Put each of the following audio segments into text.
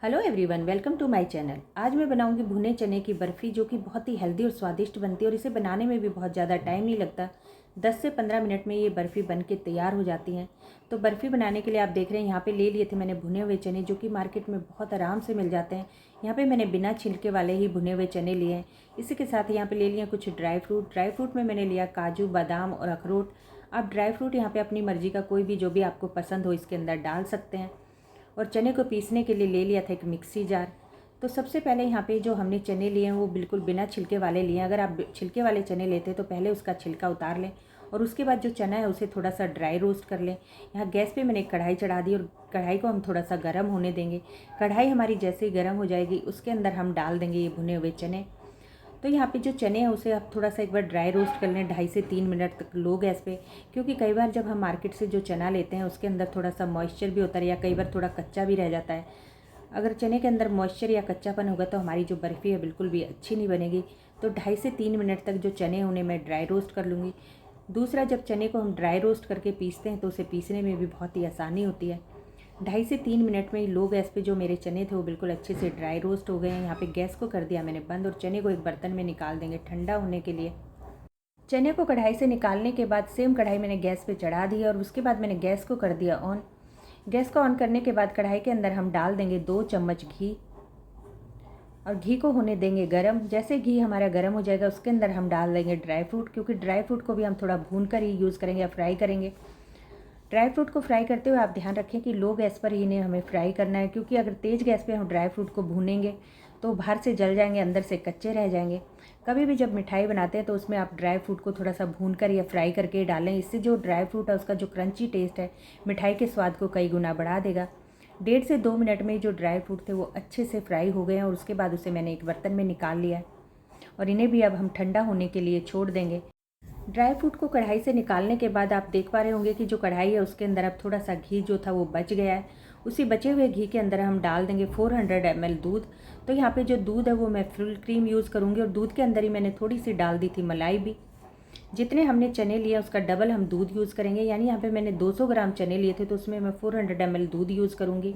Hello everyone, welcome to my channel. आज मैं बनाऊंगी भुने चने की बर्फ़ी, जो कि बहुत ही हेल्दी और स्वादिष्ट बनती है और इसे बनाने में भी बहुत ज़्यादा टाइम नहीं लगता। 10 से 15 मिनट में ये बर्फ़ी बन के तैयार हो जाती हैं। तो बर्फ़ी बनाने के लिए आप देख रहे हैं, यहाँ पे ले लिए थे मैंने भुने हुए चने, जो कि मार्केट में बहुत आराम से मिल जाते हैं। यहाँ पर मैंने बिना छिलके वाले ही भुने हुए चने लिए हैं। इसी के साथ यहाँ पर ले लिए कुछ ड्राई फ्रूट में मैंने लिया काजू, बादाम और अखरोट। आप ड्राई फ्रूट यहाँ पर अपनी मर्ज़ी का कोई भी जो भी आपको पसंद हो इसके अंदर डाल सकते हैं। और चने को पीसने के लिए ले लिया था एक मिक्सी जार। तो सबसे पहले यहाँ पे जो हमने चने लिए हैं वो बिल्कुल बिना छिलके वाले लिए हैं। अगर आप छिलके वाले चने लेते तो पहले उसका छिलका उतार लें और उसके बाद जो चना है उसे थोड़ा सा ड्राई रोस्ट कर लें। यहाँ गैस पे मैंने कढ़ाई चढ़ा दी और कढ़ाई को हम थोड़ा सा गर्म होने देंगे। कढ़ाई हमारी जैसे ही गर्म हो जाएगी उसके अंदर हम डाल देंगे ये भुने हुए चने। तो यहाँ पे जो चने हैं उसे आप थोड़ा सा एक बार ड्राई रोस्ट कर लें 2.5 से 3 मिनट तक लो गैस पे, क्योंकि कई बार जब हम मार्केट से जो चना लेते हैं उसके अंदर थोड़ा सा मॉइस्चर भी होता है या कई बार थोड़ा कच्चा भी रह जाता है। अगर चने के अंदर मॉइस्चर या कच्चापन होगा तो हमारी जो बर्फ़ी है बिल्कुल भी अच्छी नहीं बनेगी। तो 2.5 से 3 मिनट तक जो चने उन्हें मैं ड्राई रोस्ट कर लूँगी। दूसरा, जब चने को हम ड्राई रोस्ट करके पीसते हैं तो उसे पीसने में भी बहुत ही आसानी होती है। 2.5 से 3 मिनट में ही लो गैस पे जो मेरे चने थे वो बिल्कुल अच्छे से ड्राई रोस्ट हो गए हैं। यहाँ पे गैस को कर दिया मैंने बंद और चने को एक बर्तन में निकाल देंगे ठंडा होने के लिए। चने को कढ़ाई से निकालने के बाद सेम कढ़ाई मैंने गैस पे चढ़ा दी और उसके बाद मैंने गैस को कर दिया ऑन। गैस को ऑन करने के बाद कढ़ाई के अंदर हम डाल देंगे 2 चम्मच घी और घी को होने देंगे गरम। जैसे घी हमारा गरम हो जाएगा उसके अंदर हम डाल देंगे ड्राई फ्रूट, क्योंकि ड्राई फ्रूट को भी हम थोड़ा भून कर ही यूज़ करेंगे या फ्राई करेंगे। ड्राई फ्रूट को फ्राई करते हुए आप ध्यान रखें कि लो गैस पर ही इन्हें हमें फ्राई करना है, क्योंकि अगर तेज़ गैस पे हम ड्राई फ्रूट को भूनेंगे तो बाहर से जल जाएंगे, अंदर से कच्चे रह जाएंगे। कभी भी जब मिठाई बनाते हैं तो उसमें आप ड्राई फ्रूट को थोड़ा सा भून कर या फ्राई करके डालें। इससे जो ड्राई फ्रूट है उसका जो क्रंची टेस्ट है मिठाई के स्वाद को कई गुना बढ़ा देगा। 1.5 से 2 मिनट में जो ड्राई फ्रूट थे वो अच्छे से फ्राई हो गए हैं और उसके बाद उसे मैंने एक बर्तन में निकाल लिया है और इन्हें भी अब हम ठंडा होने के लिए छोड़ देंगे। ड्राई फ्रूट को कढ़ाई से निकालने के बाद आप देख पा रहे होंगे कि जो कढ़ाई है उसके अंदर अब थोड़ा सा घी जो था वो बच गया है। उसी बचे हुए घी के अंदर हम डाल देंगे 400 ml दूध। तो यहाँ पे जो दूध है वो मैं फुल क्रीम यूज़ करूँगी और दूध के अंदर ही मैंने थोड़ी सी डाल दी थी मलाई भी। जितने हमने चने लिए उसका डबल हम दूध यूज़ करेंगे, यानी यहाँ पे मैंने 200 ग्राम चने लिए थे तो उसमें मैं 400 ml दूध यूज़ करूँगी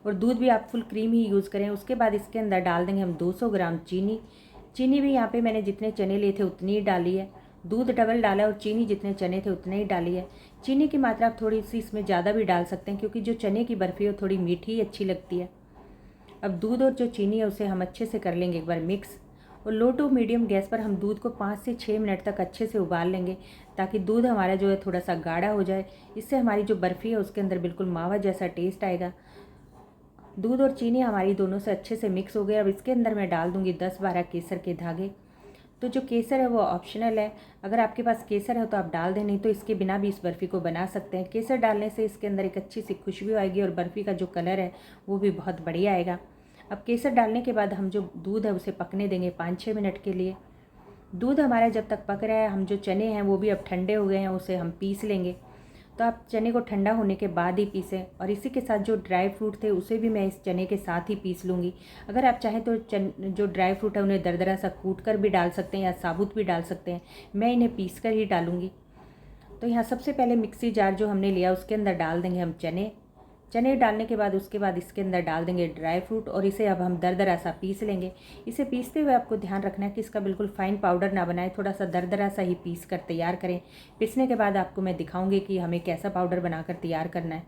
और दूध भी आप फुल क्रीम ही यूज़ करें। उसके बाद इसके अंदर डाल देंगे हम 200 ग्राम चीनी। चीनी भी यहाँ पे मैंने जितने चने लिए थे उतनी ही डाली है। दूध डबल डाला और चीनी जितने चने थे उतने ही डाली है। चीनी की मात्रा आप थोड़ी सी इसमें ज़्यादा भी डाल सकते हैं, क्योंकि जो चने की बर्फ़ी है वो थोड़ी मीठी अच्छी लगती है। अब दूध और जो चीनी है उसे हम अच्छे से कर लेंगे एक बार मिक्स और लो टू मीडियम गैस पर हम दूध को 5 से 6 मिनट तक अच्छे से उबाल लेंगे, ताकि दूध हमारा जो है थोड़ा सा गाढ़ा हो जाए। इससे हमारी जो बर्फ़ी है उसके अंदर बिल्कुल मावा जैसा टेस्ट आएगा। दूध और चीनी हमारी दोनों से अच्छे से मिक्स हो गए। अब इसके अंदर मैं डाल दूँगी 10-12 केसर के धागे। तो जो केसर है वो ऑप्शनल है, अगर आपके पास केसर है तो आप डाल दें, नहीं तो इसके बिना भी इस बर्फ़ी को बना सकते हैं। केसर डालने से इसके अंदर एक अच्छी सी खुशबू आएगी और बर्फ़ी का जो कलर है वो भी बहुत बढ़िया आएगा। अब केसर डालने के बाद हम जो दूध है उसे पकने देंगे 5-6 मिनट के लिए। दूध हमारा जब तक पक रहा है, हम जो चने हैं वो भी अब ठंडे हो गए हैं, उसे हम पीस लेंगे। तो आप चने को ठंडा होने के बाद ही पीसें और इसी के साथ जो ड्राई फ्रूट थे उसे भी मैं इस चने के साथ ही पीस लूँगी। अगर आप चाहें तो जो ड्राई फ्रूट है उन्हें दरदरा सा कूट कर भी डाल सकते हैं या साबुत भी डाल सकते हैं। मैं इन्हें पीस कर ही डालूँगी। तो यहाँ सबसे पहले मिक्सी जार जो हमने लिया उसके अंदर डाल देंगे हम चने। चने डालने के बाद उसके बाद इसके अंदर डाल देंगे ड्राई फ्रूट और इसे अब हम दरदरा सा पीस लेंगे। इसे पीसते हुए आपको ध्यान रखना है कि इसका बिल्कुल फाइन पाउडर ना बनाए, थोड़ा सा दरदरा सा ही पीस कर तैयार करें। पीसने के बाद आपको मैं दिखाऊंगी कि हमें कैसा पाउडर बनाकर तैयार करना है।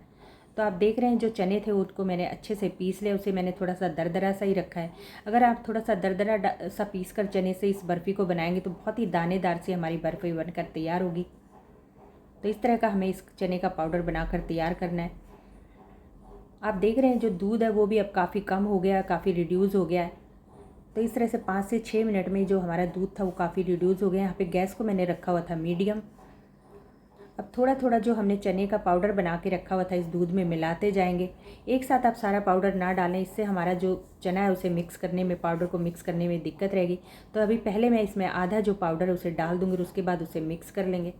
तो आप देख रहे हैं जो चने थे उसको मैंने अच्छे से पीस लिया, उसे मैंने थोड़ा सा दरदरा सा ही रखा है। अगर आप थोड़ा सा दरदरा सा पीस कर चने से इस बर्फ़ी को बनाएंगे तो बहुत ही दानेदार सी हमारी बर्फ़ी बनकर तैयार होगी। तो इस तरह का हमें इस चने का पाउडर बनाकर तैयार करना है। आप देख रहे हैं जो दूध है वो भी अब काफ़ी कम हो गया, काफ़ी रिड्यूज़ हो गया है। तो इस तरह से 5 से 6 मिनट में जो हमारा दूध था वो काफ़ी रिड्यूज़ हो गया। यहाँ पे गैस को मैंने रखा हुआ था मीडियम। अब थोड़ा थोड़ा जो हमने चने का पाउडर बना के रखा हुआ था इस दूध में मिलाते जाएंगे। एक साथ आप सारा पाउडर ना डालें, इससे हमारा जो चना है उसे मिक्स करने में, पाउडर को मिक्स करने में दिक्कत रहेगी। तो अभी पहले मैं इसमें आधा जो पाउडर है उसे डाल दूँगी और उसके बाद उसे मिक्स कर लेंगे।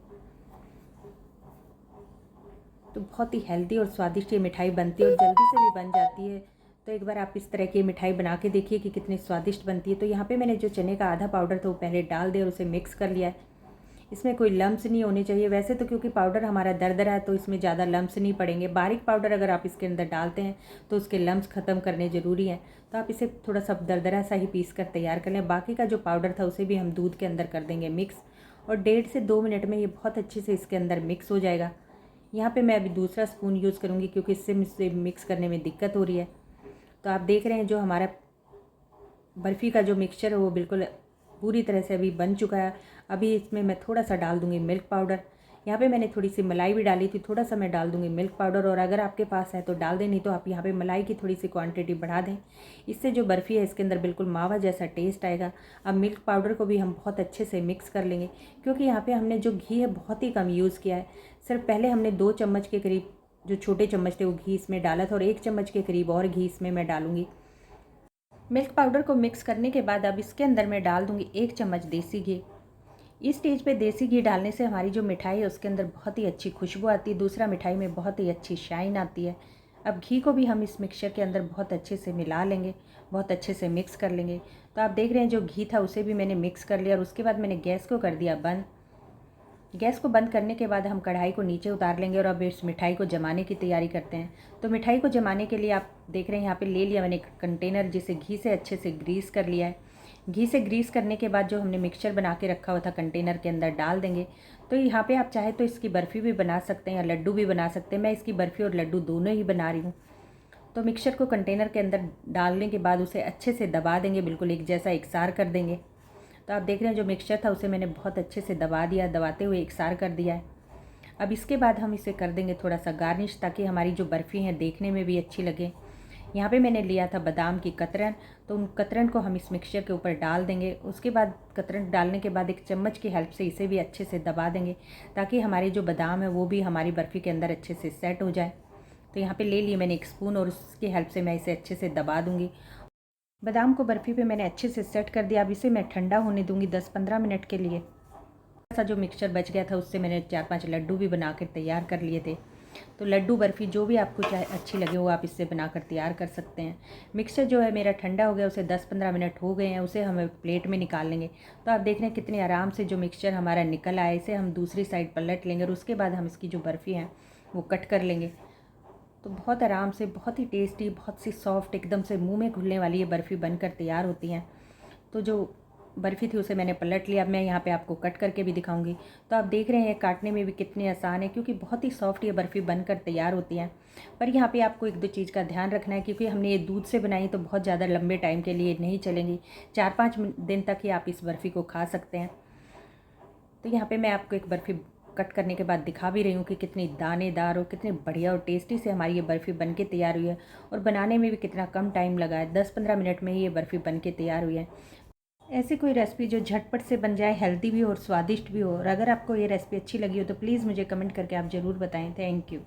तो बहुत ही हेल्दी और स्वादिष्ट ये मिठाई बनती है और जल्दी से भी बन जाती है। तो एक बार आप इस तरह की मिठाई बना के देखिए कि कितनी स्वादिष्ट बनती है। तो यहाँ पे मैंने जो चने का आधा पाउडर था वो पहले डाल दिया और उसे मिक्स कर लिया है। इसमें कोई लम्स नहीं होने चाहिए। वैसे तो क्योंकि पाउडर हमारा दरदरा है तो इसमें ज़्यादा लम्स नहीं पड़ेंगे। बारीक पाउडर अगर आप इसके अंदर डालते हैं तो उसके लम्स ख़त्म करने ज़रूरी हैं। तो आप इसे थोड़ा सा दरदरा सा ही पीस कर तैयार कर लें। बाकी का जो पाउडर था उसे भी हम दूध के अंदर कर देंगे मिक्स, और 1.5 से 2 मिनट में ये बहुत अच्छे से इसके अंदर मिक्स हो जाएगा। यहाँ पे मैं अभी दूसरा स्पून यूज़ करूँगी क्योंकि इससे मिक्स करने में दिक्कत हो रही है। तो आप देख रहे हैं जो हमारा बर्फ़ी का जो मिक्सचर है वो बिल्कुल पूरी तरह से अभी बन चुका है। अभी इसमें मैं थोड़ा सा डाल दूँगी मिल्क पाउडर। यहाँ पे मैंने थोड़ी सी मलाई भी डाली थी, थोड़ा सा मैं डाल दूँगी मिल्क पाउडर, और अगर आपके पास है तो डाल दें, नहीं तो आप यहाँ पे मलाई की थोड़ी सी क्वांटिटी बढ़ा दें। इससे जो बर्फ़ी है इसके अंदर बिल्कुल मावा जैसा टेस्ट आएगा। अब मिल्क पाउडर को भी हम बहुत अच्छे से मिक्स कर लेंगे, क्योंकि यहाँ पर हमने जो घी है बहुत ही कम यूज़ किया है। सिर्फ पहले हमने 2 चम्मच के करीब जो छोटे चम्मच थे वो घी इसमें डाला था, और 1 चम्मच के करीब और घी इसमें मैं डालूँगी। मिल्क पाउडर को मिक्स करने के बाद अब इसके अंदर मैं डाल दूँगी 1 चम्मच देसी घी। इस स्टेज पे देसी घी डालने से हमारी जो मिठाई है उसके अंदर बहुत ही अच्छी खुशबू आती है। दूसरा, मिठाई में बहुत ही अच्छी शाइन आती है। अब घी को भी हम इस मिक्सचर के अंदर बहुत अच्छे से मिला लेंगे, बहुत अच्छे से मिक्स कर लेंगे। तो आप देख रहे हैं जो घी था उसे भी मैंने मिक्स कर लिया, और उसके बाद मैंने गैस को कर दिया बंद। गैस को बंद करने के बाद हम कढ़ाई को नीचे उतार लेंगे और अब इस मिठाई को जमाने की तैयारी करते हैं। तो मिठाई को जमाने के लिए आप देख रहे हैं यहाँ पे ले लिया मैंने एक कंटेनर, जिसे घी से अच्छे से ग्रीस कर लिया है। घी से ग्रीस करने के बाद जो हमने मिक्सचर बना के रखा हुआ था कंटेनर के अंदर डाल देंगे। तो यहाँ पे आप चाहे तो इसकी बर्फ़ी भी बना सकते हैं या लड्डू भी बना सकते हैं। मैं इसकी बर्फ़ी और लड्डू दोनों ही बना रही हूँ। तो मिक्सचर को कंटेनर के अंदर डालने के बाद उसे अच्छे से दबा देंगे, बिल्कुल एक जैसा एकसार कर देंगे। तो आप देख रहे हैं जो मिक्सचर था उसे मैंने बहुत अच्छे से दबा दिया, दबाते हुए एकसार कर दिया है। अब इसके बाद हम इसे कर देंगे थोड़ा सा गार्निश, ताकि हमारी जो बर्फ़ी है देखने में भी अच्छी लगे। यहाँ पे मैंने लिया था बादाम की कतरन, तो उन कतरन को हम इस मिक्सचर के ऊपर डाल देंगे। उसके बाद कतरन डालने के बाद एक चम्मच की हेल्प से इसे भी अच्छे से दबा देंगे, ताकि हमारी जो बादाम है वो भी हमारी बर्फ़ी के अंदर अच्छे से सेट हो जाए। तो यहाँ पे ले लिए मैंने एक स्पून, और उसकी हेल्प से मैं इसे अच्छे से दबा दूँगी। बादाम को बर्फ़ी पे मैंने अच्छे से सेट कर दिया। अब इसे मैं ठंडा होने दूँगी 10-15 मिनट के लिए। ऐसा जो मिक्सचर बच गया था उससे मैंने 4-5 लड्डू भी बना कर तैयार कर लिए थे। तो लड्डू बर्फ़ी जो भी आपको चाहे अच्छी लगे वो आप इससे बनाकर तैयार कर सकते हैं। मिक्सचर जो है मेरा ठंडा हो गया, उसे 10-15 मिनट हो गए हैं, उसे हम प्लेट में निकाल लेंगे। तो आप देख रहे हैं कितने आराम से जो मिक्सचर हमारा निकल आया। इसे हम दूसरी साइड पलट लेंगे, और उसके बाद हम इसकी जो बर्फ़ी है वो कट कर लेंगे। तो बहुत आराम से, बहुत ही टेस्टी, बहुत सी सॉफ्ट, एकदम से मुंह में घुलने वाली ये बर्फ़ी बनकर तैयार होती हैं। तो जो बर्फ़ी थी उसे मैंने पलट लिया। अब मैं यहाँ पे आपको कट करके भी दिखाऊंगी। तो आप देख रहे हैं काटने में भी कितनी आसान है, क्योंकि बहुत ही सॉफ्ट ये बर्फ़ी बनकर तैयार होती हैं। पर यहाँ पे आपको 1-2 चीज़ का ध्यान रखना है, क्योंकि हमने ये दूध से बनाई तो बहुत ज़्यादा लंबे टाइम के लिए नहीं चलेंगी। 4-5 दिन तक ही आप इस बर्फ़ी को खा सकते हैं। तो यहाँ पे मैं आपको एक बर्फ़ी कट करने के बाद दिखा भी रही हूँ कि कितनी दानेदार और कितनी बढ़िया और टेस्टी से हमारी ये बर्फ़ी बन के तैयार हुई है, और बनाने में भी कितना कम टाइम लगा है। 10-15 मिनट में ही ये बर्फ़ी बन के तैयार हुई है। ऐसी कोई रेसिपी जो झटपट से बन जाए, हेल्दी भी हो और स्वादिष्ट भी हो। और अगर आपको ये रेसिपी अच्छी लगी हो तो प्लीज़ मुझे कमेंट करके आप ज़रूर बताएं। Thank you.